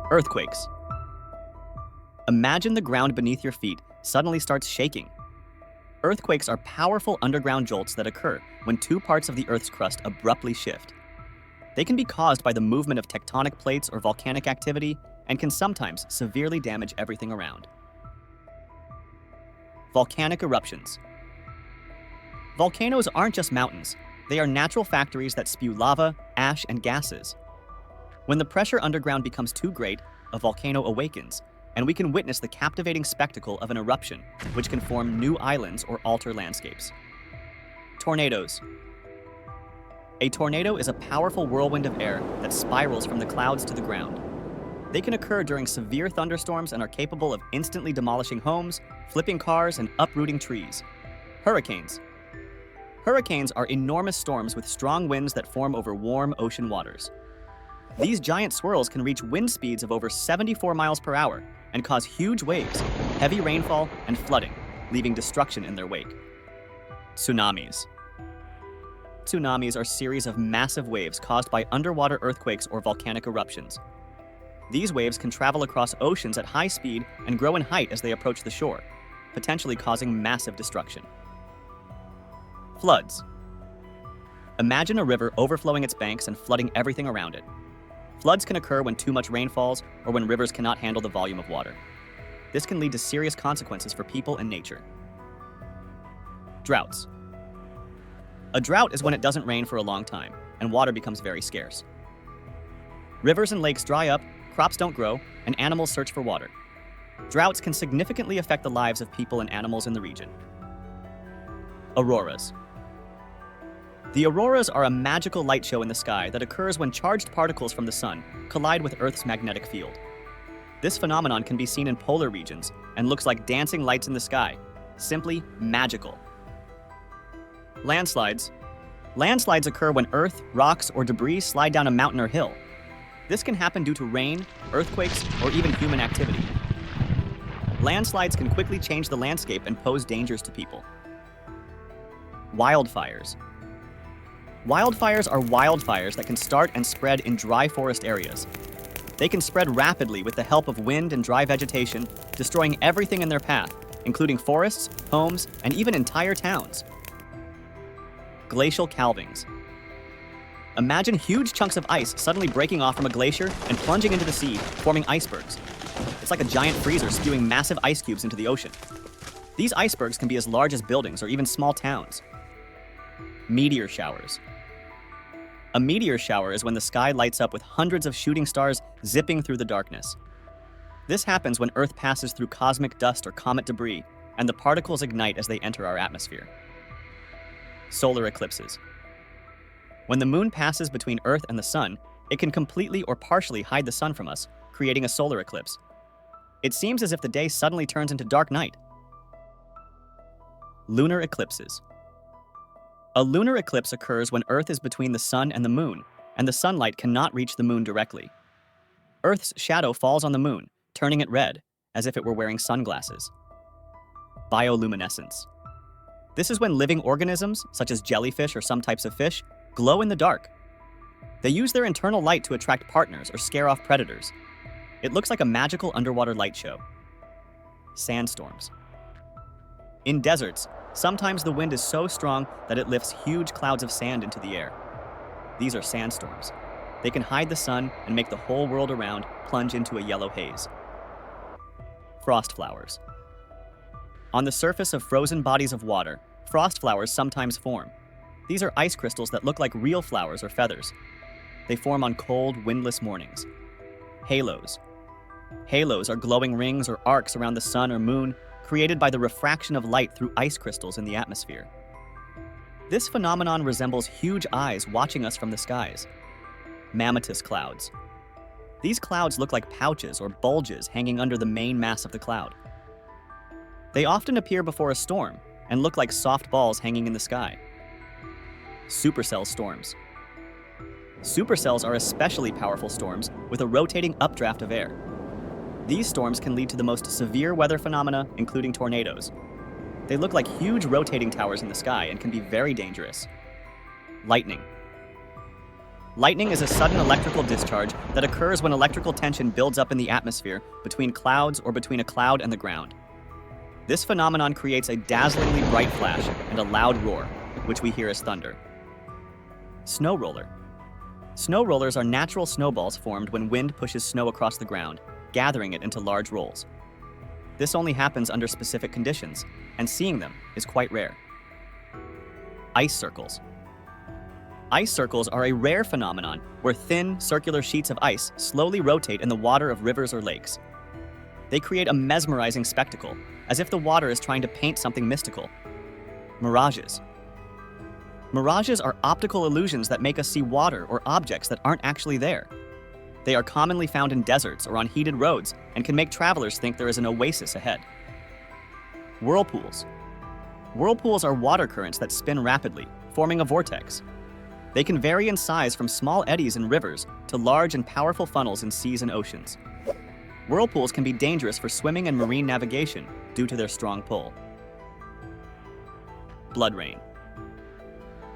Earthquakes. Imagine the ground beneath your feet suddenly starts shaking. Earthquakes are powerful underground jolts that occur when two parts of the Earth's crust abruptly shift. They can be caused by the movement of tectonic plates or volcanic activity and can sometimes severely damage everything around. Volcanic eruptions. Volcanoes aren't just mountains. They are natural factories that spew lava, ash, and gases. When the pressure underground becomes too great, a volcano awakens, and we can witness the captivating spectacle of an eruption, which can form new islands or alter landscapes. Tornadoes. A tornado is a powerful whirlwind of air that spirals from the clouds to the ground. They can occur during severe thunderstorms and are capable of instantly demolishing homes, flipping cars, and uprooting trees. Hurricanes. Hurricanes are enormous storms with strong winds that form over warm ocean waters. These giant swirls can reach wind speeds of over 74 miles per hour and cause huge waves, heavy rainfall, and flooding, leaving destruction in their wake. Tsunamis. Tsunamis are a series of massive waves caused by underwater earthquakes or volcanic eruptions. These waves can travel across oceans at high speed and grow in height as they approach the shore, potentially causing massive destruction. Floods. Imagine a river overflowing its banks and flooding everything around it. Floods can occur when too much rain falls or when rivers cannot handle the volume of water. This can lead to serious consequences for people and nature. Droughts. A drought is when it doesn't rain for a long time and water becomes very scarce. Rivers and lakes dry up, crops don't grow, and animals search for water. Droughts can significantly affect the lives of people and animals in the region. Auroras. The auroras are a magical light show in the sky that occurs when charged particles from the sun collide with Earth's magnetic field. This phenomenon can be seen in polar regions and looks like dancing lights in the sky. Simply magical. Landslides. Landslides occur when earth, rocks, or debris slide down a mountain or hill. This can happen due to rain, earthquakes, or even human activity. Landslides can quickly change the landscape and pose dangers to people. Wildfires. Wildfires are wildfires that can start and spread in dry forest areas. They can spread rapidly with the help of wind and dry vegetation, destroying everything in their path, including forests, homes, and even entire towns. Glacial Calvings. Imagine huge chunks of ice suddenly breaking off from a glacier and plunging into the sea, forming icebergs. It's like a giant freezer spewing massive ice cubes into the ocean. These icebergs can be as large as buildings or even small towns. Meteor showers. A meteor shower is when the sky lights up with hundreds of shooting stars zipping through the darkness. This happens when Earth passes through cosmic dust or comet debris, and the particles ignite as they enter our atmosphere. Solar eclipses. When the moon passes between Earth and the sun, it can completely or partially hide the sun from us, creating a solar eclipse. It seems as if the day suddenly turns into dark night. Lunar eclipses. A lunar eclipse occurs when Earth is between the sun and the moon, and the sunlight cannot reach the moon directly. Earth's shadow falls on the moon, turning it red, as if it were wearing sunglasses. Bioluminescence. This is when living organisms, such as jellyfish or some types of fish, glow in the dark. They use their internal light to attract partners or scare off predators. It looks like a magical underwater light show. Sandstorms. In deserts, sometimes the wind is so strong that it lifts huge clouds of sand into the air. These are sandstorms. They can hide the sun and make the whole world around plunge into a yellow haze. Frost flowers. On the surface of frozen bodies of water, frost flowers sometimes form. These are ice crystals that look like real flowers or feathers. They form on cold, windless mornings. Halos. Halos are glowing rings or arcs around the sun or moon, created by the refraction of light through ice crystals in the atmosphere. This phenomenon resembles huge eyes watching us from the skies. Mammatus Clouds. These clouds look like pouches or bulges hanging under the main mass of the cloud. They often appear before a storm and look like soft balls hanging in the sky. Supercells Storms. Supercells are especially powerful storms with a rotating updraft of air. These storms can lead to the most severe weather phenomena, including tornadoes. They look like huge rotating towers in the sky and can be very dangerous. Lightning. Lightning is a sudden electrical discharge that occurs when electrical tension builds up in the atmosphere between clouds or between a cloud and the ground. This phenomenon creates a dazzlingly bright flash and a loud roar, which we hear as thunder. Snow roller. Snow rollers are natural snowballs formed when wind pushes snow across the ground, gathering it into large rolls. This only happens under specific conditions, and seeing them is quite rare. Ice circles. Ice circles are a rare phenomenon where thin, circular sheets of ice slowly rotate in the water of rivers or lakes. They create a mesmerizing spectacle, as if the water is trying to paint something mystical. Mirages. Mirages are optical illusions that make us see water or objects that aren't actually there. They are commonly found in deserts or on heated roads and can make travelers think there is an oasis ahead. Whirlpools. Whirlpools are water currents that spin rapidly, forming a vortex. They can vary in size from small eddies in rivers to large and powerful funnels in seas and oceans. Whirlpools can be dangerous for swimming and marine navigation due to their strong pull. Blood rain.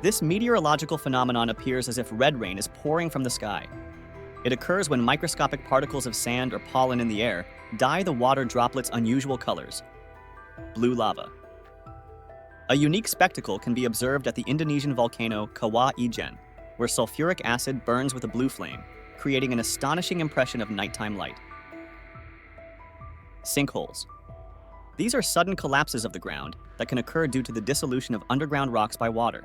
This meteorological phenomenon appears as if red rain is pouring from the sky. It occurs when microscopic particles of sand or pollen in the air dye the water droplets unusual colors. Blue lava. A unique spectacle can be observed at the Indonesian volcano Kawah Ijen, where sulfuric acid burns with a blue flame, creating an astonishing impression of nighttime light. Sinkholes. These are sudden collapses of the ground that can occur due to the dissolution of underground rocks by water.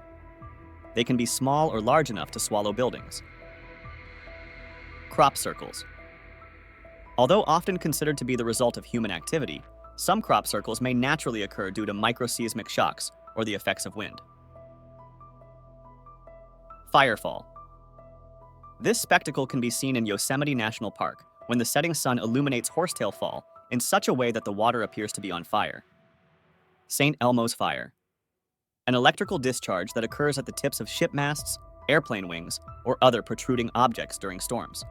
They can be small or large enough to swallow buildings. Crop circles. Although often considered to be the result of human activity, some crop circles may naturally occur due to microseismic shocks or the effects of wind. Firefall. This spectacle can be seen in Yosemite National Park when the setting sun illuminates Horsetail Fall in such a way that the water appears to be on fire. St. Elmo's Fire. An electrical discharge that occurs at the tips of ship masts, airplane wings, or other protruding objects during storms.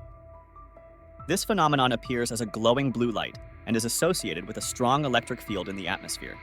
This phenomenon appears as a glowing blue light and is associated with a strong electric field in the atmosphere.